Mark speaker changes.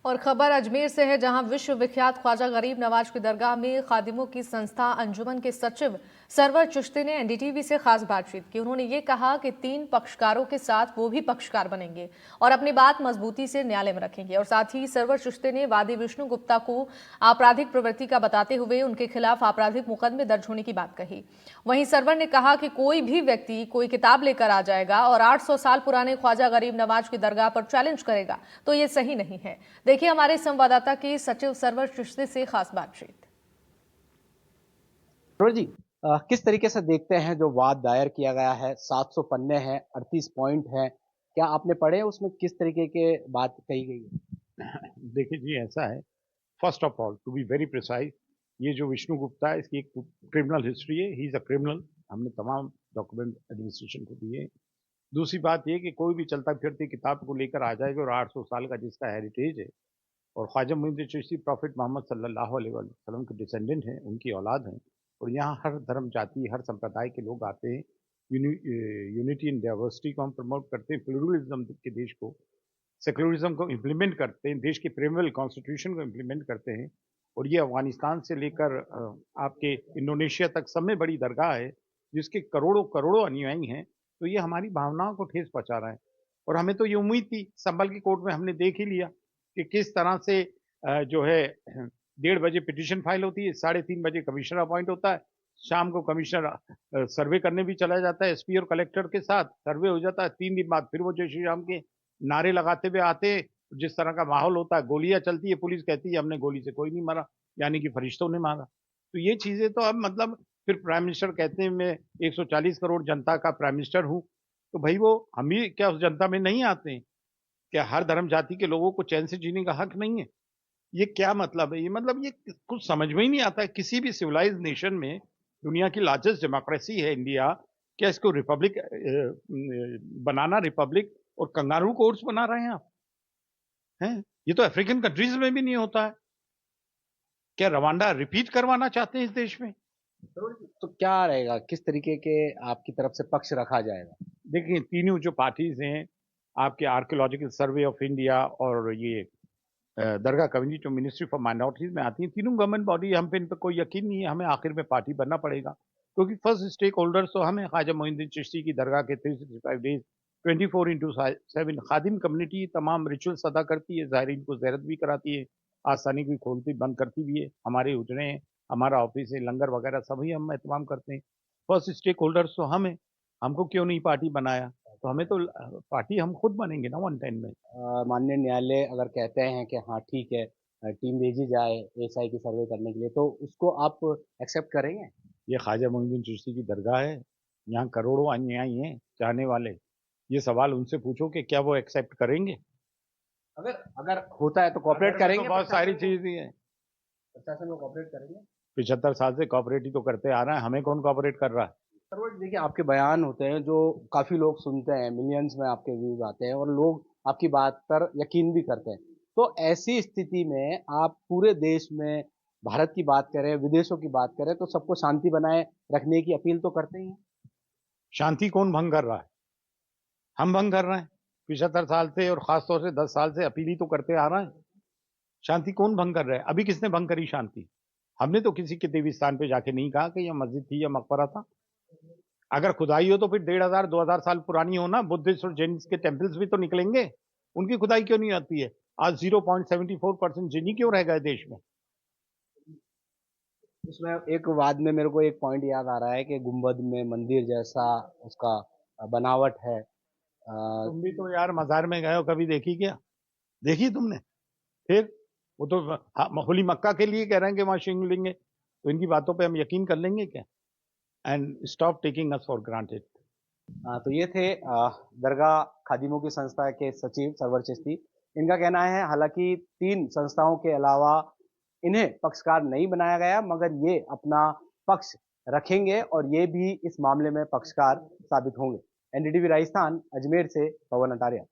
Speaker 1: और खबर अजमेर से है, जहां विश्व विख्यात ख्वाजा गरीब नवाज की दरगाह में खादिमों की संस्था अंजुमन के सचिव सरवर चिश्ती ने एनडीटीवी से खास बातचीत की। उन्होंने ये कहा कि 3 पक्षकारों के साथ वो भी पक्षकार बनेंगे और अपनी बात मजबूती से न्यायालय में रखेंगे। और साथ ही सरवर चिश्ती ने वादी विष्णु गुप्ता को आपराधिक प्रवृत्ति का बताते हुए उनके खिलाफ आपराधिक मुकदमे दर्ज होने की बात कही। वहीं सरवर ने कहा कि कोई भी व्यक्ति कोई किताब लेकर आ जाएगा और 800 साल पुराने ख्वाजा गरीब नवाज की दरगाह पर चैलेंज करेगा तो ये सही नहीं है। देखिए हमारे संवाददाता की सचिव सरवर चिश्ती से खास बातचीत।
Speaker 2: सरोज जी, किस तरीके से देखते हैं जो वाद दायर किया गया है? 700 पन्ने हैं, 38 पॉइंट हैं। क्या आपने पढ़े? उसमें किस तरीके के बात कही गई है?
Speaker 3: देखिए जी, ऐसा है, first of all to be very precise, ये जो विष्णु गुप्ता है इसकी एक क्रिमिनल हिस्ट्री है, ही इज अ क्रिमिनल। हमने तमाम डॉक्यूमेंट एडमिनिस्ट्रेशन को दिए। दूसरी बात ये कि कोई भी चलता फिरती किताब को लेकर आ जाएगा, और 800 साल का जिसका हेरिटेज है, और ख्वाजा मोइनुद्दीन चिश्ती प्रॉफिट मोहम्मद सल्लल्लाहु अलैहि वसल्लम के डिसेंडेंट हैं, उनकी औलाद हैं। और यहाँ हर धर्म, जाति, हर संप्रदाय के लोग आते हैं। यूनिटी इन डाइवर्सिटी को हम प्रमोट करते हैं, प्लूरलिज्म के देश को, सेक्युलरिज्म को इम्प्लीमेंट करते हैं, देश के प्रेमल कॉन्स्टिट्यूशन को इम्प्लीमेंट करते हैं। और ये अफगानिस्तान से लेकर आपके इंडोनेशिया तक सब में बड़ी दरगाह है, जिसके करोड़ों करोड़ों अनुयायी हैं। तो ये हमारी भावनाओं को ठेस पहुंचा रहा है। और हमें तो ये उम्मीद थी, संभल की कोर्ट में हमने देख ही लिया कि किस तरह से जो है 1:30 बजे पिटीशन फाइल होती है, 3:30 बजे कमिश्नर अपॉइंट होता है, शाम को कमिश्नर सर्वे करने भी चला जाता है एसपी और कलेक्टर के साथ, सर्वे हो जाता है, 3 दिन बाद फिर वो जय श्री राम के नारे लगाते हुए आते हैं। जिस तरह का माहौल होता है, गोलियां चलती है, पुलिस कहती है हमने गोली से कोई नहीं मारा, यानी कि फरिश्तों ने मारा। तो ये चीजें तो अब मतलब, फिर प्राइम मिनिस्टर कहते हैं मैं 140 करोड़ जनता का प्राइम मिनिस्टर हूँ। तो भाई वो हम ही क्या उस जनता में नहीं आते हैं? क्या हर धर्म जाति के लोगों को चैन से जीने का हक नहीं है? ये क्या मतलब है? ये मतलब ये कुछ समझ में ही नहीं आता है। किसी भी सिविलाइज नेशन में, दुनिया की लार्जेस्ट डेमोक्रेसी है इंडिया, क्या इसको रिपब्लिक बनाना, रिपब्लिक और कंगारू कोर्ट्स बना रहे हैं आप? हैं? ये तो अफ्रीकन कंट्रीज में भी नहीं होता है। क्या रवांडा रिपीट करवाना चाहते हैं इस देश में?
Speaker 2: तो क्या रहेगा? किस तरीके के आपकी तरफ से पक्ष रखा जाएगा?
Speaker 3: देखिए, तीनों जो पार्टीज हैं, आपके आर्कियोलॉजिकल सर्वे ऑफ इंडिया और ये दरगाह कम्युनिटी जो मिनिस्ट्री फॉर माइनॉरिटीज में आती हैं, तीनों गवर्नमेंट बॉडी, हम पे इन पर कोई यकीन नहीं है। हमें आखिर में पार्टी बनना पड़ेगा, क्योंकि फर्स्ट स्टेक होल्डर्स तो हमें ख्वाजा मोइनुद्दीन चिश्ती की दरगाह के 365 डेज 24/7 खादिम कम्युनिटी तमाम रिचुअल्स अदा करती है, ज़ायरीन को ज़ियारत भी कराती है, आसानी भी खोलती बंद करती भी है। हमारे उजड़े हैं, हमारा ऑफिस है, लंगर वगैरह सभी हम एहतमाम करते हैं। फर्स्ट स्टेक होल्डर्स तो हम हैं, हमको क्यों नहीं पार्टी बनाया? तो हमें तो पार्टी हम खुद बनेंगे ना 110 में।
Speaker 2: माननीय न्यायालय अगर कहते हैं कि हाँ ठीक है, टीम भेजी जाए एएसआई की सर्वे करने के लिए, तो उसको आप एक्सेप्ट करेंगे?
Speaker 3: ये ख्वाजा मोइनुद्दीन चिश्ती की दरगाह है, यहाँ करोड़ों अनुयायी हैं, चाहने वाले। ये सवाल उनसे पूछो कि क्या वो एक्सेप्ट करेंगे?
Speaker 2: अगर अगर होता है तो कॉपरेट करेंगे?
Speaker 3: तो बहुत सारी चीज ही है।
Speaker 2: प्रशासन को कॉपरेट करेंगे?
Speaker 3: 75 साल से कॉपरेट ही तो करते आ रहे हैं, हमें कौन कॉपरेट कर रहा है?
Speaker 2: सरोज, देखिए आपके बयान होते हैं जो काफी लोग सुनते हैं, मिलियंस में आपके व्यूज आते हैं और लोग आपकी बात पर यकीन भी करते हैं। तो ऐसी स्थिति में आप पूरे देश में भारत की बात करें, विदेशों की बात करें, तो सबको शांति बनाए रखने की अपील तो करते ही हैं।
Speaker 3: शांति कौन भंग कर रहा है? हम भंग कर रहे हैं। 75 साल से और खासतौर से 10 साल से अपील ही तो करते आ रहे हैं। शांति कौन भंग कर रहा है? अभी किसने भंग करी शांति? हमने तो किसी के देवी स्थान पे जाके नहीं कहा कि यह मस्जिद थी या मकबरा था। अगर खुदाई हो तो फिर 1500-2000 साल पुरानी हो ना। बुद्धिस्ट और जैन के टेम्पल्स भी तो निकलेंगे, उनकी खुदाई क्यों नहीं आती है? आज 0.74% जैनी क्यों रह गए देश में?
Speaker 2: उसमें एक वाद में मेरे को एक पॉइंट याद आ रहा है कि गुंबद में मंदिर जैसा उसका बनावट है।
Speaker 3: तुम भी तो यार मजार में गए हो, कभी देखी क्या? देखी तुमने? फिर वो तो होली मक्का के लिए कह रहे हैं कि वहां शिवलिंग है, तो इनकी बातों पे हम यकीन कर लेंगे क्या? And stop taking us for granted.
Speaker 2: तो ये थे दरगाह खादिमों की संस्था के सचिव सरवर चिश्ती। इनका कहना है हालांकि 3 संस्थाओं के अलावा इन्हें पक्षकार नहीं बनाया गया, मगर ये अपना पक्ष रखेंगे और ये भी इस मामले में पक्षकार साबित होंगे। एनडीटीवी राजस्थान, अजमेर से पवन अटारिया।